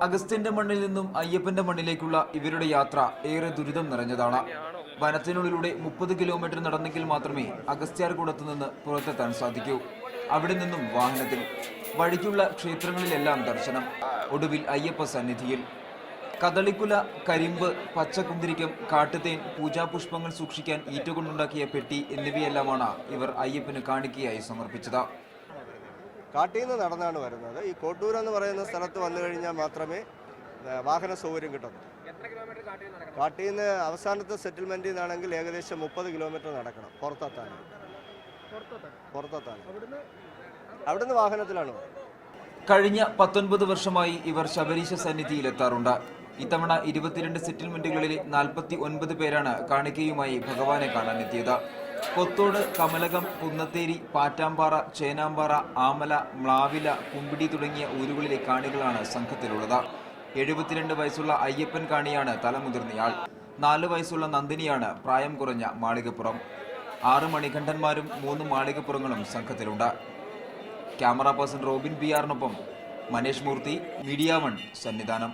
അഗസ്ത്യന്റെ മണ്ണിൽ നിന്നും അയ്യപ്പന്റെ മണ്ണിലേക്കുള്ള ഇവരുടെ യാത്ര ഏറെ ദുരിതം നിറഞ്ഞതാണ്. വനത്തിനുള്ളിലൂടെ 30 കിലോമീറ്റർ നടന്നെങ്കിൽ മാത്രമേ അഗസ്ത്യാർകൂടത്തു നിന്ന് പുറത്തെത്താൻ സാധിക്കൂ. അവിടെ നിന്നും വാഹനത്തിൽ. വഴിക്കുള്ള ക്ഷേത്രങ്ങളിലെല്ലാം ദർശനം. ഒടുവിൽ അയ്യപ്പ സന്നിധിയിൽ. കദളിക്കുല, കരിമ്പ്, പച്ചക്കുന്തിരിക്കം, കാട്ടുതേൻ, പൂജാപുഷ്പങ്ങൾ സൂക്ഷിക്കാൻ ഈറ്റുകൊണ്ടുണ്ടാക്കിയ പെട്ടി എന്നിവയെല്ലാമാണ് ഇവർ അയ്യപ്പന് കാണിക്കയായി സമർപ്പിച്ചത്. കാട്ടിൽ നിന്ന് നടന്നാണ് വരുന്നത്. ഈ കോട്ടൂർ എന്ന് പറയുന്ന സ്ഥലത്ത് വന്നു കഴിഞ്ഞാൽ മാത്രമേ വാഹന സൗകര്യം കിട്ടത്തുള്ളൂ. കാട്ടിൽ നിന്ന് അവസാനത്തെ സെറ്റിൽമെൻറ്റിൽ നിന്നാണെങ്കിൽ ഏകദേശം 30 കിലോമീറ്റർ നടക്കണം പുറത്തെത്താൻ. അവിടുന്ന് വാഹനത്തിലാണ്. കഴിഞ്ഞ 19 വർഷമായി ഇവർ ശബരീശ സന്നിധിയിലെത്താറുണ്ട്. ഇത്തവണ 22 സെറ്റിൽമെന്റുകളിലെ 49 പേരാണ് കാണിക്കയുമായി ഭഗവാനെ കാണാനെത്തിയത്. കൊത്തോട്, കമലകം, കുന്നത്തേരി, പാറ്റാമ്പാറ, ചേനാമ്പാറ, ആമല, മ്ലാവില, കുമ്പിടി തുടങ്ങിയ ഊരുകളിലെ കാണികളാണ് സംഘത്തിലുള്ളത്. 72 വയസ്സുള്ള അയ്യപ്പൻ കാണിയാണ് തലമുതിർന്നയാൾ. 4 വയസ്സുള്ള നന്ദിനിയാണ് പ്രായം കുറഞ്ഞ മാളികപ്പുറം. 6 മണികണ്ഠന്മാരും 3 മാളികപ്പുറങ്ങളും സംഘത്തിലുണ്ട്. ക്യാമറ പേഴ്സൺ റോബിൻ PR-നൊപ്പം മനേഷ് മൂർത്തി, മീഡിയ 1 സന്നിധാനം.